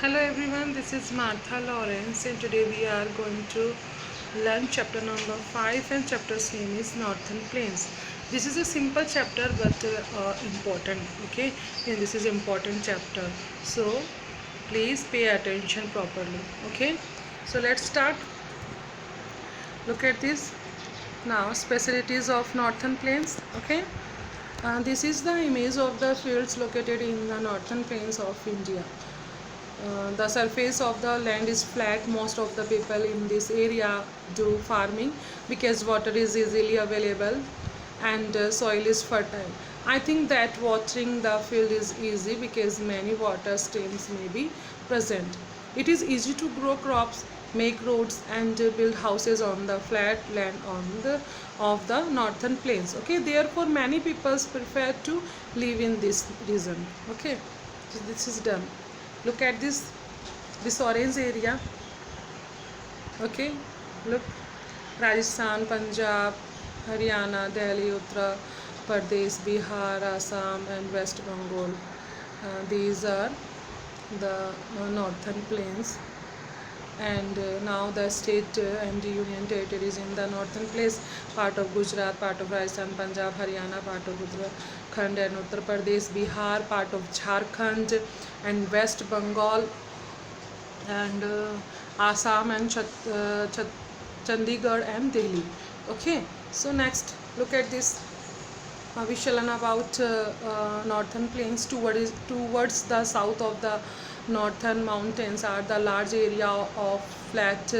Hello everyone, this is Martha Lawrence and today we are going to learn chapter number 5 and chapter's name is Northern Plains. This is a simple chapter but important, okay, and this is important chapter. So please pay attention properly, okay. So let's start. Look at this. Now specialties of Northern Plains, okay. This is the image of the fields located in the Northern Plains of India. The surface of the land is flat. Most of the people in this area do farming because water is easily available and soil is fertile. I think that watering the field is easy because many water streams may be present. It is easy to grow crops, make roads and build houses on the flat land of the northern plains. Okay, therefore many people prefer to live in this region. Okay, so this is done. Look at this orange area. Okay, look, Rajasthan, Punjab, Haryana, Delhi, Uttar Pradesh, Bihar, Assam and West Bengal. These are the northern plains, and now the state and union territories in the northern place, part of Gujarat, part of Rajasthan, Punjab, Haryana, part of Uttarakhand and Uttar Pradesh, Bihar, part of Jharkhand and West Bengal, and Assam and Chandigarh and Delhi. Okay, so next look at this. We shall learn about northern plains. Towards the south of the northern mountains are the large area of flat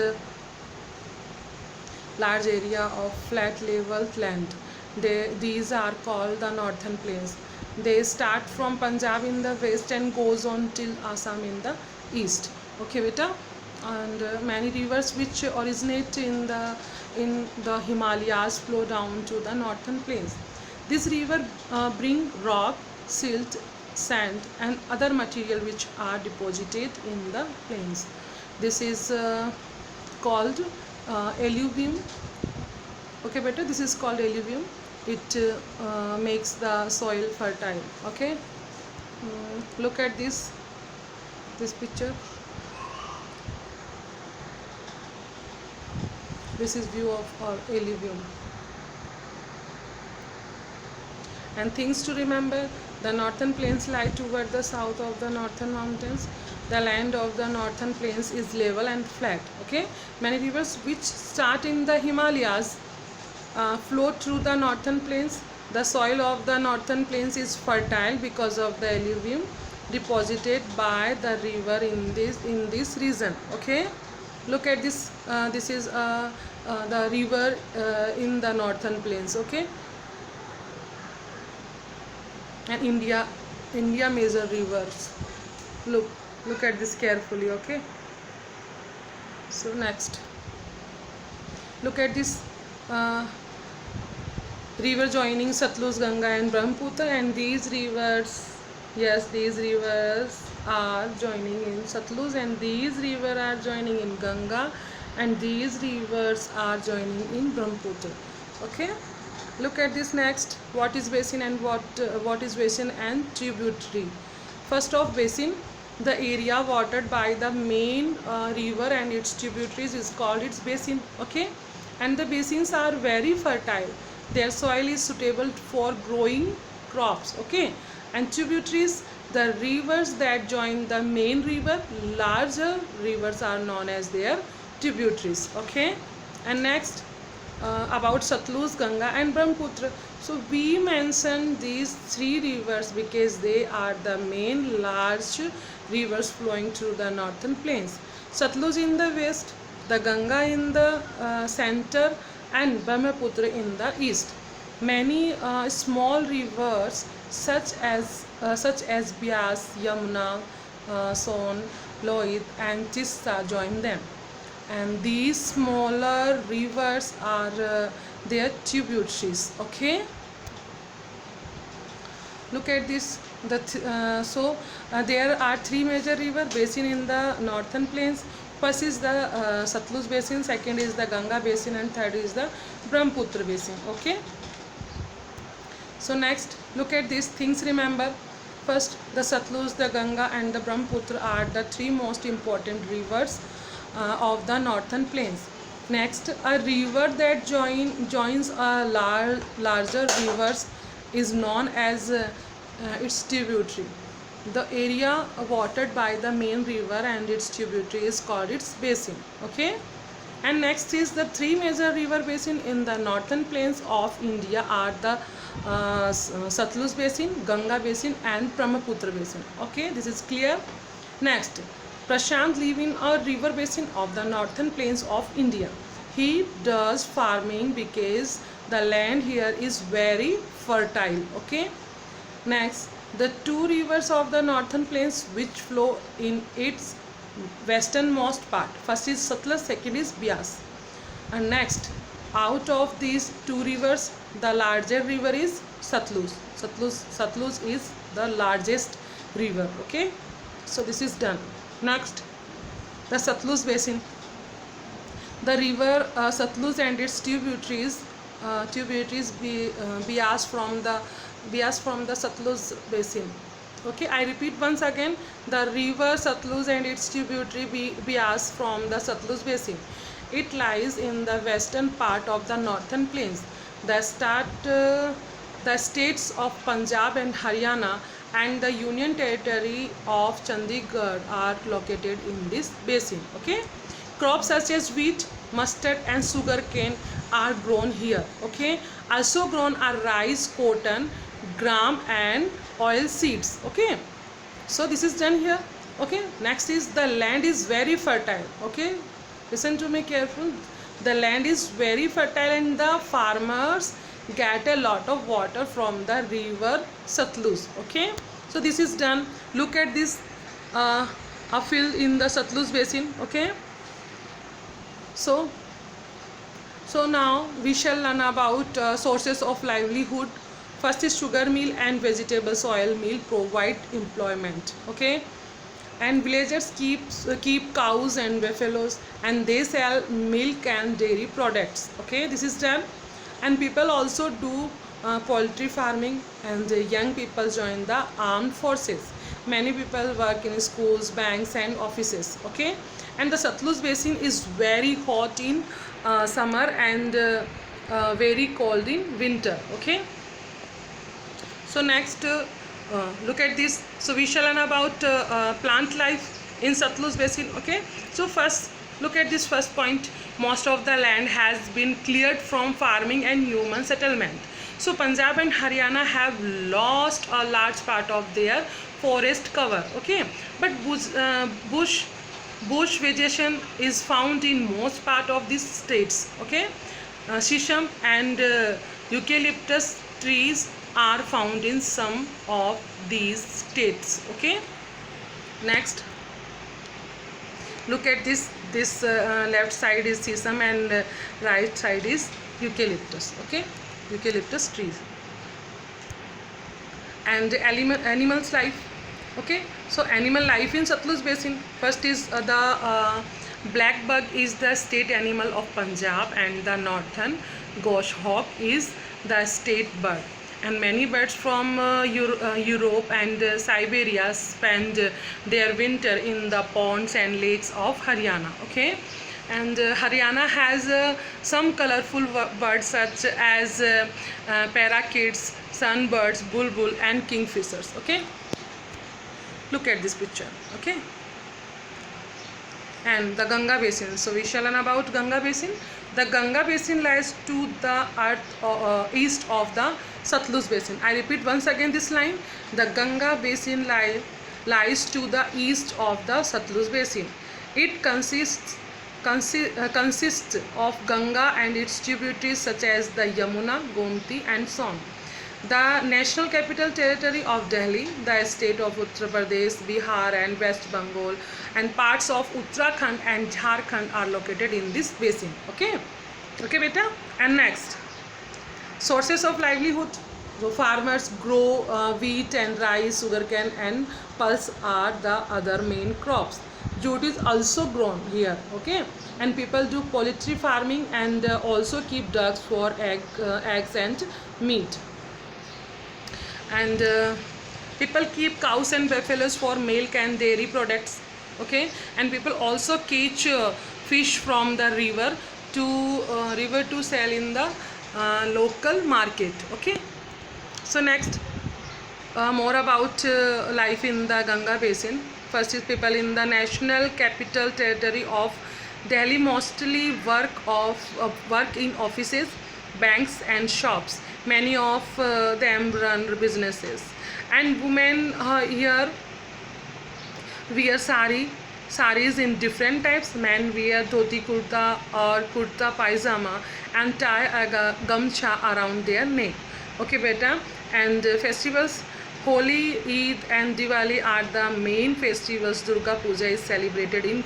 level land. These are called the northern plains. They start from Punjab in the west and goes on till Assam in the east. Okay, beta. And many rivers which originate in the Himalayas flow down to the northern plains. This river bring rock, silt, sand and other material which are deposited in the plains. This is called alluvium. Okay, better. This is called alluvium. It makes the soil fertile. Okay. Look at this picture. This is view of alluvium. And things to remember: the northern plains lie toward the south of the northern mountains. The land of the northern plains is level and flat. Okay, many rivers which start in the Himalayas flow through the northern plains. The soil of the northern plains is fertile because of the alluvium deposited by the river in this region. Okay, look at this. This is the river in the northern plains. Okay, and India major rivers. Look at this carefully. Okay, so next look at this river joining Satluj, Ganga and Brahmaputra, and these rivers are joining in Satluj and these rivers are joining in Ganga and these rivers are joining in Brahmaputra. Okay, look at this next. What is basin and what is basin and tributary? First of basin, the area watered by the main river and its tributaries is called its basin. Okay, and the basins are very fertile. Their soil is suitable for growing crops. Okay, and tributaries, the rivers that join the main river, larger rivers are known as their tributaries. Okay, and next about Satluj, Ganga and Brahmaputra. So we mentioned these three rivers because they are the main large rivers flowing through the northern plains. Satluj in the west, the Ganga in the center and Brahmaputra in the east. Many small rivers such as Byas, Yamuna, Son, Lohit and Tista join them, and these smaller rivers are their tributaries. Okay, look at this. There are three major river basin in the northern plains. First is the Satluj basin, second is the Ganga basin and third is the Brahmaputra basin. Okay, so next look at these things. Remember, First, the Satluj, the Ganga and the Brahmaputra are the three most important rivers of the northern plains. Next, a river that joins a larger rivers is known as its tributary. The area watered by the main river and its tributary is called its basin. Okay. And next is the three major river basin in the northern plains of India are the Satluj basin, Ganga basin and Brahmaputra basin. Okay, this is clear. Next, Prashant lives in a river basin of the northern plains of India. He does farming because the land here is very fertile. Okay. Next, the two rivers of the northern plains which flow in its westernmost part. First is Satluj, second is Bias. And next, out of these two rivers, the larger river is Satluj. Satluj is the largest river. Okay, so this is done. Next, the Satluj basin. The river Satluj and its tributaries Bias from the Satluj basin. Okay, I repeat once again, the river Satluj and its tributary Bias from the Satluj basin. It lies in the western part of the northern plains. The states of Punjab and Haryana and the Union Territory of Chandigarh are located in this basin. Okay, crops such as wheat, mustard and sugar cane are grown here. Okay, also grown are rice, cotton, gram and oil seeds. Okay, so this is done here. Okay, next is the land is very fertile. Okay, listen to me careful. The land is very fertile and the farmers get a lot of water from the river Satluj. Okay, so this is done. Look at this a field in the Satluj basin. Okay, so now we shall learn about sources of livelihood. First is sugar mill and vegetable oil mill provide employment. Okay, and villagers keep cows and buffaloes and they sell milk and dairy products. Okay, this is done. And people also do poultry farming and young people join the armed forces. Many people work in schools, banks and offices. Okay, and the Satluj basin is very hot in summer and very cold in winter. Okay, so next look at this. So we shall learn about plant life in Satluj basin. Okay, so first look at this first point. Most of the land has been cleared from farming and human settlement. So Punjab and Haryana have lost a large part of their forest cover. Okay, but bush vegetation is found in most part of these states. Okay, shisham and eucalyptus trees are found in some of these states. Okay, next look at this. Left side is sesame and right side is eucalyptus. Okay, eucalyptus trees. And animals life. Okay, so animal life in Satluj basin. First is the black bug is the state animal of Punjab and the northern goshawk is the state bird. And many birds from Europe and Siberia spend their winter in the ponds and lakes of Haryana. Okay, and Haryana has some colorful birds such as parakeets, sunbirds, bulbul and kingfishers. Okay, look at this picture. Okay, and the Ganga basin. So we shall learn about Ganga basin. The Ganga basin lies to the east of the Satluj basin. I repeat once again this line. The Ganga basin lies to the east of the Satluj basin. It consists of Ganga and its tributaries such as the Yamuna, Gomti and Son. The national capital territory of Delhi, the state of Uttar Pradesh, Bihar and West Bengal and parts of Uttarakhand and Jharkhand are located in this basin. Okay, okay beta. And next, sources of livelihood. So farmers grow wheat and rice, sugarcane and pulse are the other main crops. Jute is also grown here. Okay, and people do poultry farming and also keep ducks for eggs and meat. And People keep cows and buffaloes for milk and dairy products. Okay, and people also catch fish from the river to sell in the local market. Okay, so next, more about life in the Ganga basin. First is people in the National Capital Territory of Delhi mostly work in offices, banks, and shops. Many of them run businesses, and women here wear saris in different types. Men wear dhoti kurta or kurta pajama and tie a gamcha around their neck. Okay beta. And festivals, Holi, Eid and Diwali are the main festivals. Durga Puja is celebrated in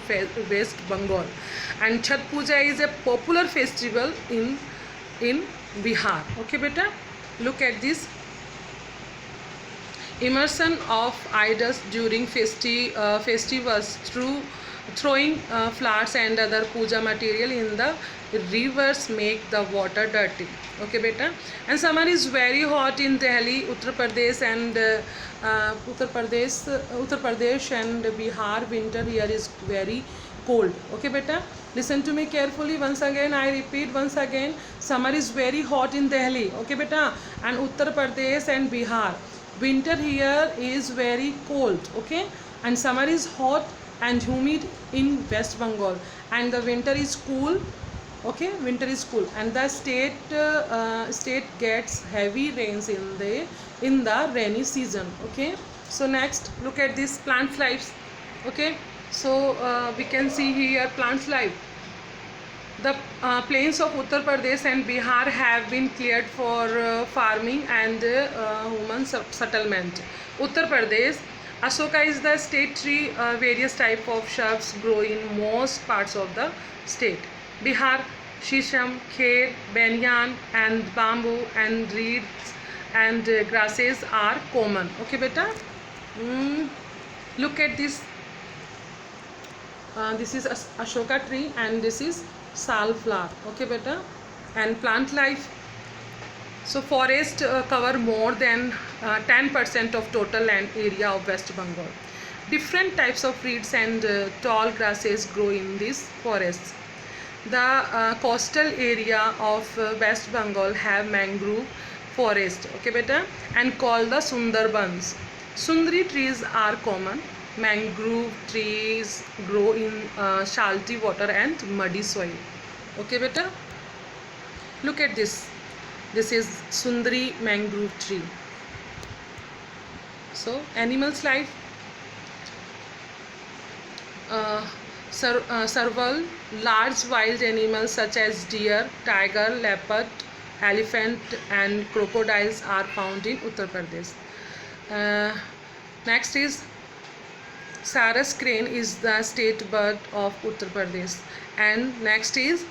West Bengal, and Chhat Puja is a popular festival in Bihar. Okay beta, look at this. Immersion of idols during festivals through throwing flowers and other puja material in the rivers make the water dirty. Okay beta. And summer is very hot in Delhi, Uttar Pradesh and Bihar. Winter here is very cold. Okay beta, listen to me carefully once again. I repeat once again, summer is very hot in Delhi. Okay beta, and Uttar Pradesh and Bihar. Winter here is very cold. Okay, and summer is hot and humid in West Bengal, and the winter is cool. Okay, winter is cool, and the state gets heavy rains in the rainy season. Okay, so next, look at this plant lives. Okay, so we can see here plant life. The plains of Uttar Pradesh and Bihar have been cleared for farming and human settlement. Uttar Pradesh, Ashoka is the state tree. Various type of shrubs grow in most parts of the state. Bihar, shisham, kher, banyan and bamboo and reeds and grasses are common. Okay beta. Look at this. This is Ashoka tree and this is sal flower. Okay beta. And plant life, so forest cover more than 10% of total land area of West Bengal. Different types of reeds and tall grasses grow in these forests. The coastal area of West Bengal have mangrove forest. Okay beta, and called the Sundarbans. Sundari trees are common. Mangrove trees grow in salty water and muddy soil. Okay beta, look at this. This is Sundari mangrove tree. So animals life, several large wild animals such as deer, tiger, leopard, elephant and crocodiles are found in Uttar Pradesh. Next is Sarus crane is the state bird of Uttar Pradesh. And next is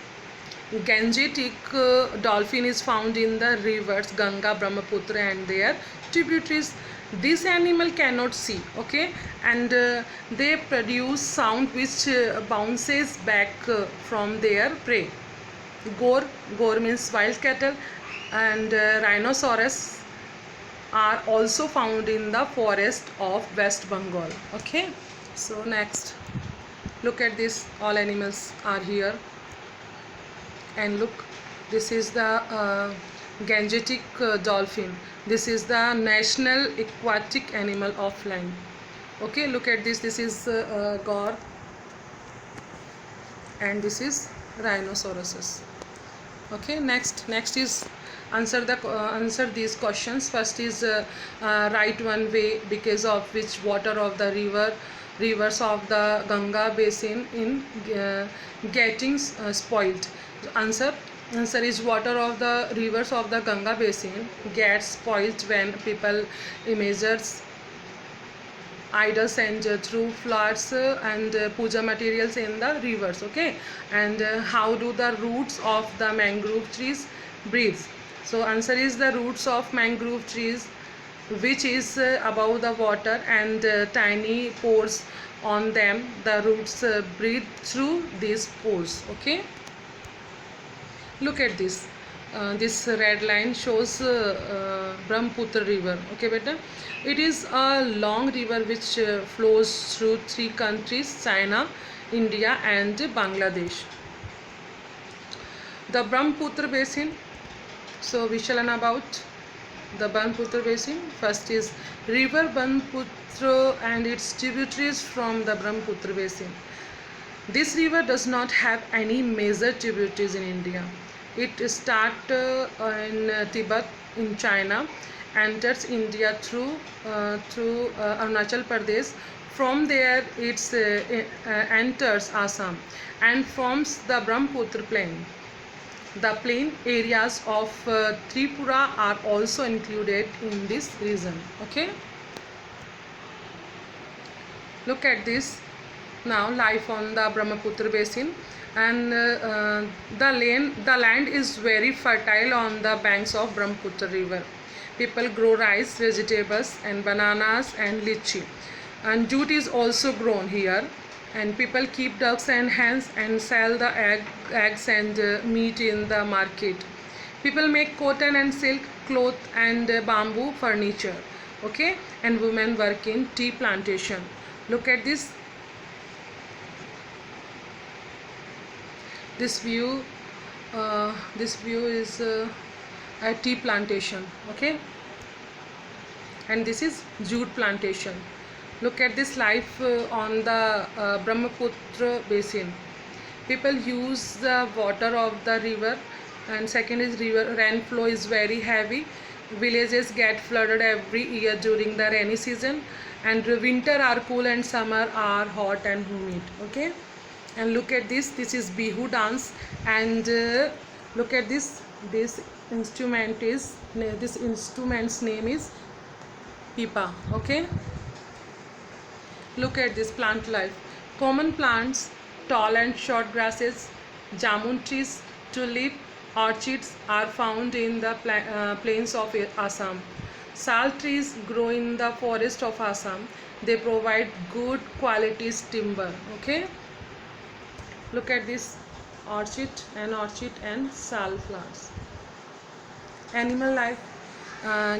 Gangetic dolphin is found in the rivers Ganga, Brahmaputra and their tributaries. This animal cannot see. Okay, and they produce sound which bounces back from their prey. Gore means wild cattle, and rhinoceros are also found in the forest of West Bengal. Okay, so next, look at this. All animals are here, and look, this is the Gangetic dolphin. This is the national aquatic animal of land. Okay, look at this. This is gore, and this is rhinoceros. Okay, next is answer these questions. First is write one way because of which water of the rivers of the Ganga basin in getting spoiled. Answer is water of the rivers of the Ganga basin gets spoiled when people images idols and through flowers and puja materials in the rivers. Okay, and how do the roots of the mangrove trees breathe? So answer is the roots of mangrove trees, which is above the water and tiny pores on them. The roots breathe through these pores. Okay, look at this. this red line shows Brahmaputra river. Okay beta, it is a long river which flows through three countries: China, India and Bangladesh. The Brahmaputra basin, so we shall learn about the Brahmaputra basin. First is river Brahmaputra and its tributaries from the Brahmaputra basin. This river does not have any major tributaries in India. It starts in Tibet in China, enters India through Arunachal Pradesh. From there, it enters Assam and forms the Brahmaputra plain. The plain areas of Tripura are also included in this region. Okay. Look at this. Now life on the Brahmaputra basin, and the land is very fertile on the banks of Brahmaputra river. People grow rice, vegetables and bananas and lychee, and jute is also grown here, and people keep ducks and hens and sell the eggs and meat in the market. People make cotton and silk cloth and bamboo furniture. Okay, and women work in tea plantation. Look at this. This view is a tea plantation. Okay, and this is jute plantation. Look at this life on the Brahmaputra basin. People use the water of the river, and second is river rainflow is very heavy. Villages get flooded every year during the rainy season, and winter are cool and summer are hot and humid. Okay, and look at this. This is Bihu dance, and look at this. This instrument's name is pipa. Okay, look at this plant life. Common plants: tall and short grasses, jamun trees, tulip, orchids are found in the plains of Assam. Sal trees grow in the forest of Assam. They provide good quality timber. Okay, look at this orchid and sal flowers. Animal life: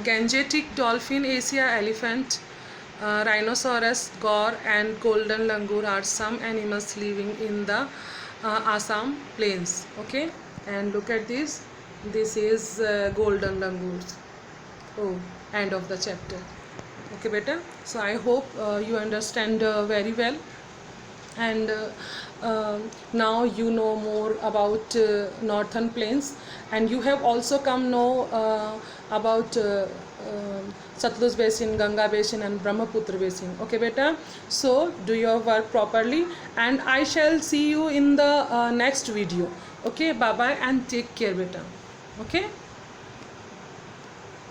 Gangetic dolphin, Asia elephant, rhinoceros, gaur and golden langur are some animals living in the Assam plains. Okay, and look at this. This is golden langurs. Oh, end of the chapter. Okay beta, so I hope you understand very well, and now you know more about northern plains, and you have also come know about Satluj basin, Ganga basin and Brahmaputra basin. Okay beta, so do your work properly, and I shall see you in the next video. Okay, bye bye and take care beta. Okay.